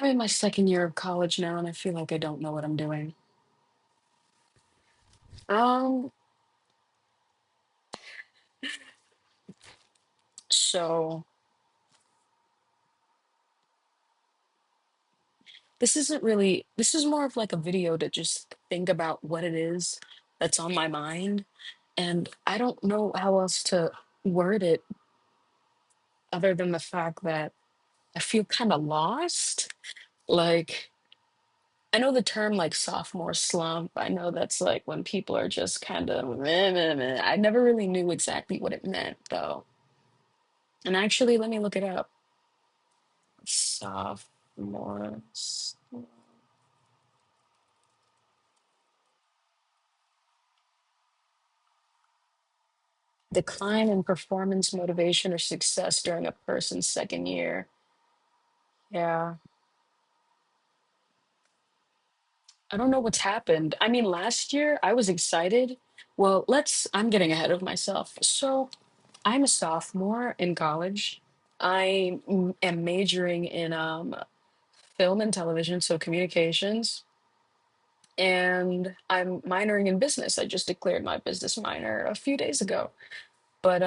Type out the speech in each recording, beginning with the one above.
I'm in my second year of college now, and I feel like I don't know what I'm doing. Um, so this is more of like a video to just think about what it is that's on my mind. And I don't know how else to word it other than the fact that I feel kind of lost. Like, I know the term like sophomore slump. I know that's like when people are just kind of meh, meh, meh. I never really knew exactly what it meant though. And actually, let me look it up. Sophomore decline in performance, motivation, or success during a person's second year. Yeah, I don't know what's happened. I mean, last year I was excited. Well, I'm getting ahead of myself. So I'm a sophomore in college. Am majoring in film and television, so communications, and I'm minoring in business. I just declared my business minor a few days ago. But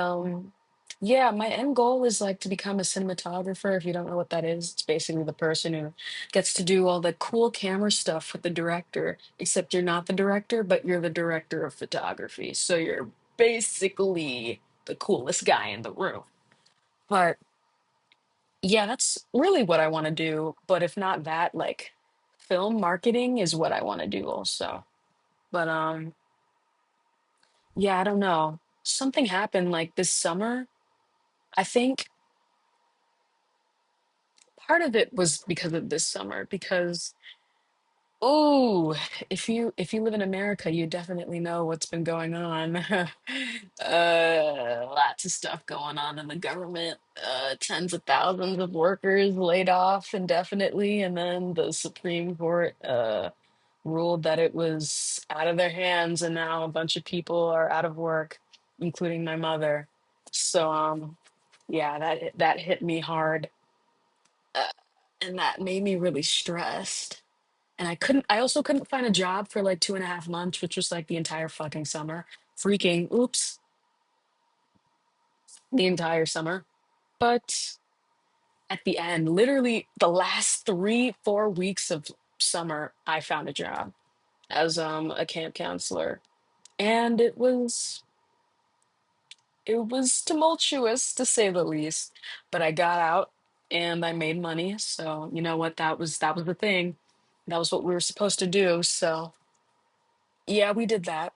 yeah, my end goal is like to become a cinematographer. If you don't know what that is, it's basically the person who gets to do all the cool camera stuff with the director, except you're not the director, but you're the director of photography. So you're basically the coolest guy in the room. But yeah, that's really what I want to do. But if not that, like film marketing is what I want to do also. But yeah, I don't know. Something happened like this summer. I think part of it was because of this summer, because oh, if you live in America, you definitely know what's been going on. Lots of stuff going on in the government. Tens of thousands of workers laid off indefinitely, and then the Supreme Court ruled that it was out of their hands, and now a bunch of people are out of work, including my mother. So yeah, that hit me hard, uh, and that made me really stressed. And I also couldn't find a job for like 2.5 months, which was like the entire fucking summer. Freaking oops, the entire summer. But at the end, literally the last 4 weeks of summer, I found a job as a camp counselor. And it was tumultuous to say the least. But I got out and I made money. So you know what? That was the thing. That was what we were supposed to do. So yeah, we did that.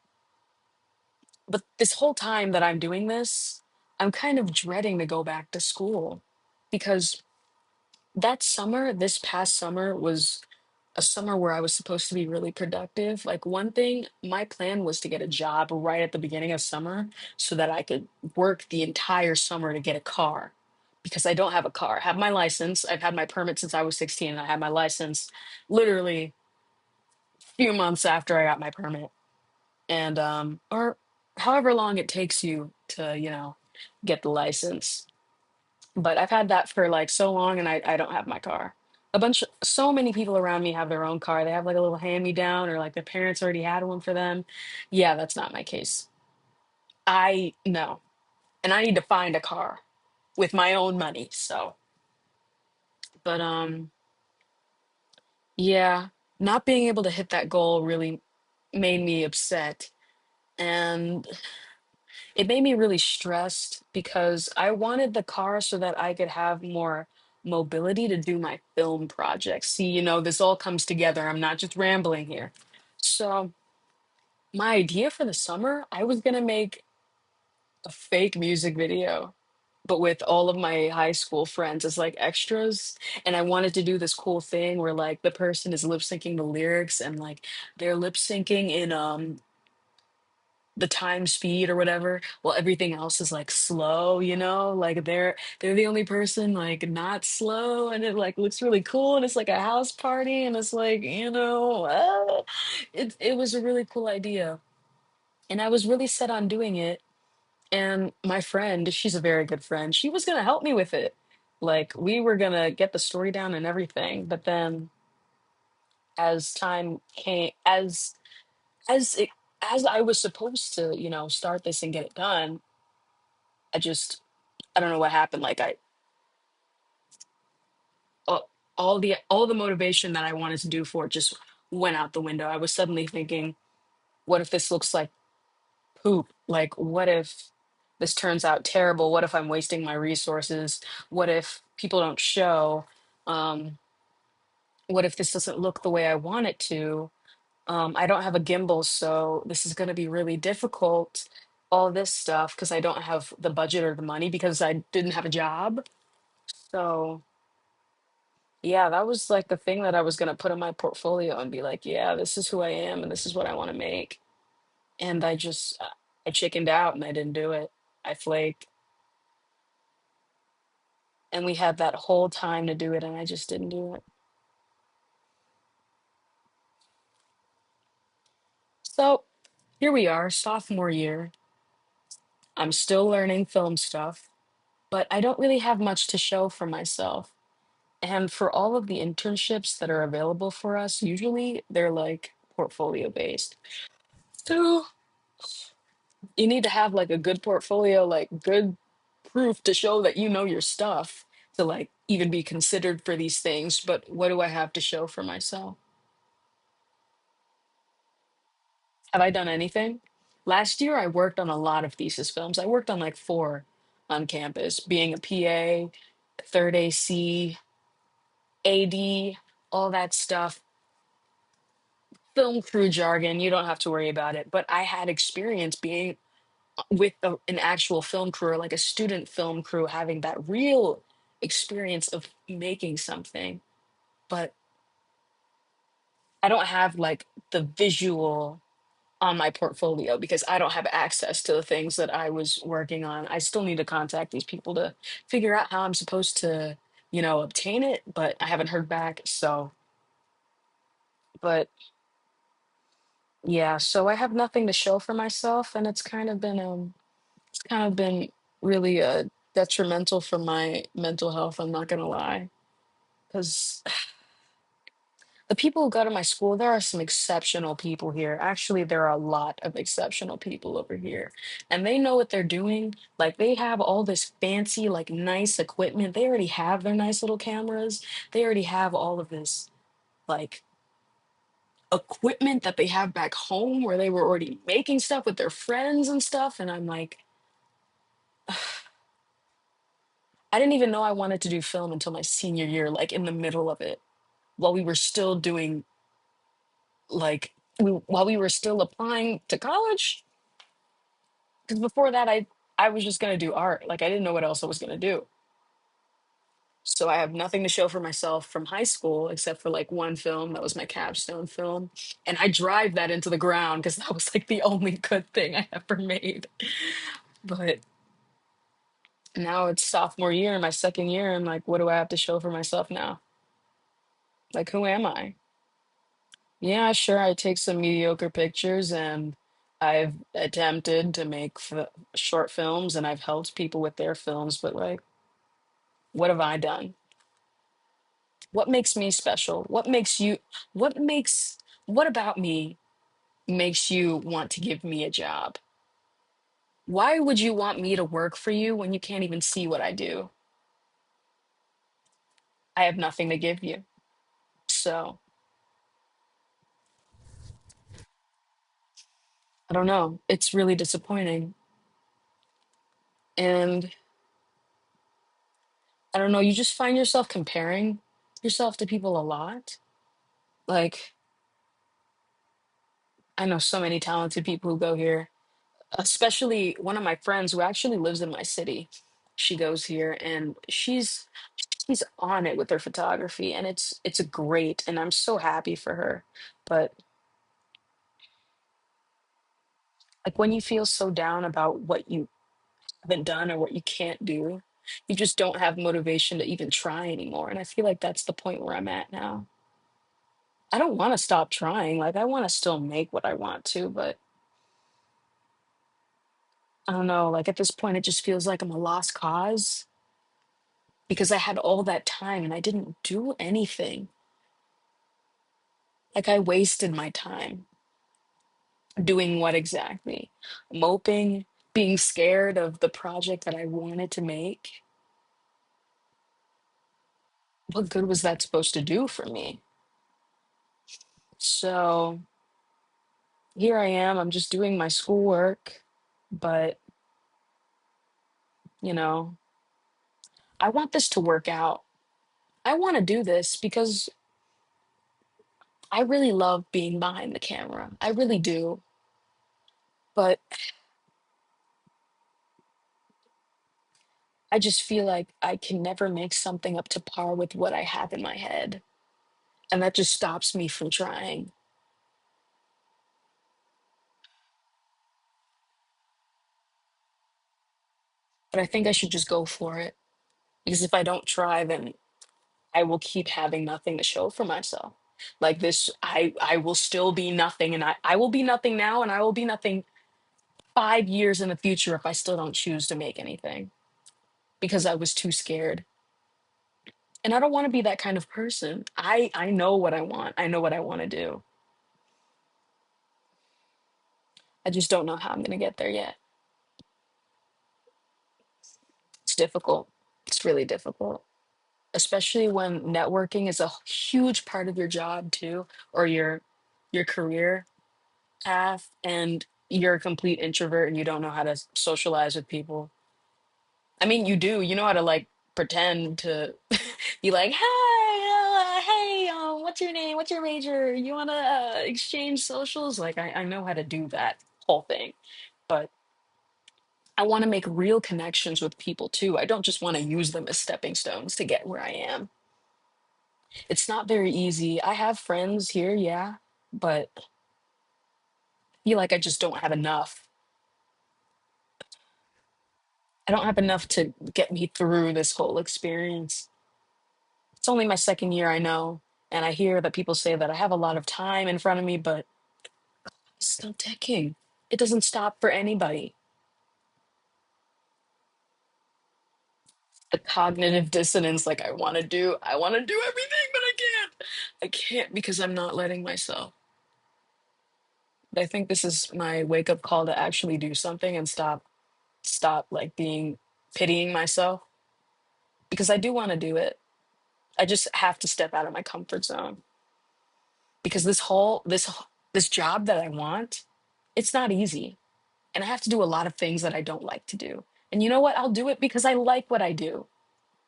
But this whole time that I'm doing this, I'm kind of dreading to go back to school because this past summer was a summer where I was supposed to be really productive. Like, one thing, my plan was to get a job right at the beginning of summer so that I could work the entire summer to get a car because I don't have a car. I have my license. I've had my permit since I was 16 and I had my license literally a few months after I got my permit, and or however long it takes you to get the license. But I've had that for like so long, and I don't have my car. So many people around me have their own car. They have like a little hand me down, or like their parents already had one for them. Yeah, that's not my case. I no, and I need to find a car with my own money. So, but yeah, not being able to hit that goal really made me upset. And it made me really stressed because I wanted the car so that I could have more mobility to do my film projects. See, this all comes together. I'm not just rambling here. So, my idea for the summer, I was going to make a fake music video, but with all of my high school friends as like extras. And I wanted to do this cool thing where like the person is lip syncing the lyrics, and like they're lip syncing in the time speed or whatever, while everything else is like slow, like they're the only person like not slow, and it like looks really cool, and it's like a house party, and it's like, it was a really cool idea, and I was really set on doing it. And my friend, she's a very good friend, she was going to help me with it. Like we were gonna get the story down and everything, but then as time came, as it as I was supposed to, start this and get it done, I just I don't know what happened. Like all the motivation that I wanted to do for it just went out the window. I was suddenly thinking, what if this looks like poop? Like, what if this turns out terrible? What if I'm wasting my resources? What if people don't show? Um, what if this doesn't look the way I want it to? I don't have a gimbal, so this is going to be really difficult. All this stuff because I don't have the budget or the money because I didn't have a job. So, yeah, that was like the thing that I was going to put in my portfolio and be like, yeah, this is who I am and this is what I want to make. And I chickened out and I didn't do it. I flaked. And we had that whole time to do it and I just didn't do it. So here we are, sophomore year. I'm still learning film stuff, but I don't really have much to show for myself. And for all of the internships that are available for us, usually they're like portfolio based. So you need to have like a good portfolio, like good proof to show that you know your stuff to like even be considered for these things. But what do I have to show for myself? Have I done anything? Last year, I worked on a lot of thesis films. I worked on like four on campus, being a PA, third AC, AD, all that stuff. Film crew jargon, you don't have to worry about it. But I had experience being with an actual film crew or like a student film crew, having that real experience of making something. But I don't have like the visual on my portfolio because I don't have access to the things that I was working on. I still need to contact these people to figure out how I'm supposed to, obtain it, but I haven't heard back. So, but yeah, so I have nothing to show for myself, and it's kind of been really detrimental for my mental health. I'm not gonna lie, because the people who go to my school, there are some exceptional people here. Actually, there are a lot of exceptional people over here, and they know what they're doing. Like they have all this fancy, like nice equipment. They already have their nice little cameras. They already have all of this like equipment that they have back home where they were already making stuff with their friends and stuff. And I'm like, I didn't even know I wanted to do film until my senior year, like in the middle of it, while we were still doing while we were still applying to college. Because before that, I was just gonna do art. Like I didn't know what else I was gonna do. So I have nothing to show for myself from high school except for like one film that was my capstone film, and I drive that into the ground because that was like the only good thing I ever made. But now it's sophomore year, my second year, and like, what do I have to show for myself now? Like, who am I? Yeah, sure, I take some mediocre pictures and I've attempted to make short films and I've helped people with their films, but like, what have I done? What makes me special? What makes, what about me makes you want to give me a job? Why would you want me to work for you when you can't even see what I do? I have nothing to give you. So I don't know. It's really disappointing. And I don't know, you just find yourself comparing yourself to people a lot. Like, I know so many talented people who go here, especially one of my friends who actually lives in my city. She goes here and she's on it with her photography and it's a great and I'm so happy for her. But like when you feel so down about what you haven't done or what you can't do, you just don't have motivation to even try anymore. And I feel like that's the point where I'm at now. I don't want to stop trying. Like I want to still make what I want to, but I don't know. Like at this point, it just feels like I'm a lost cause. because I had all that time and I didn't do anything. Like I wasted my time doing what exactly? Moping, being scared of the project that I wanted to make. What good was that supposed to do for me? So here I am, I'm just doing my schoolwork, but you know, I want this to work out. I want to do this because I really love being behind the camera. I really do. But I just feel like I can never make something up to par with what I have in my head. And that just stops me from trying. But I think I should just go for it. Because if I don't try, then I will keep having nothing to show for myself. Like this, I will still be nothing, and I will be nothing now, and I will be nothing 5 years in the future if I still don't choose to make anything because I was too scared. And I don't want to be that kind of person. I know what I want. I know what I want to do. I just don't know how I'm going to get there yet. It's difficult. It's really difficult, especially when networking is a huge part of your job too, or your career path, and you're a complete introvert and you don't know how to socialize with people. I mean, you do. You know how to like pretend to be like, "Hi, hey, what's your name? What's your major? You want to exchange socials?" Like, I know how to do that whole thing, but I want to make real connections with people too. I don't just want to use them as stepping stones to get where I am. It's not very easy. I have friends here, yeah, but I feel like I just don't have enough. I don't have enough to get me through this whole experience. It's only my second year, I know, and I hear that people say that I have a lot of time in front of me, but it's still ticking. It doesn't stop for anybody. The cognitive dissonance, like I want to do everything, but I can't. I can't because I'm not letting myself. But I think this is my wake up call to actually do something and stop like being pitying myself because I do want to do it. I just have to step out of my comfort zone because this job that I want, it's not easy. And I have to do a lot of things that I don't like to do. And you know what? I'll do it because I like what I do.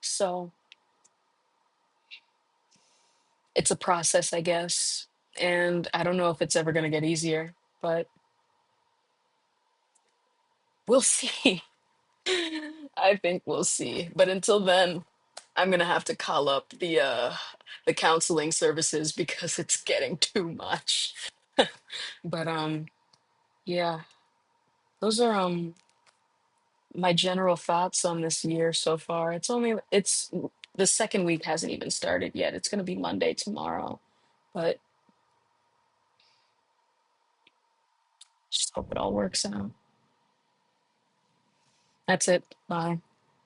So it's a process, I guess. And I don't know if it's ever going to get easier, but we'll see. I think we'll see. But until then, I'm going to have to call up the counseling services because it's getting too much. But yeah, those are my general thoughts on this year so far. It's the second week hasn't even started yet. It's going to be Monday tomorrow. But just hope it all works out. That's it. Bye.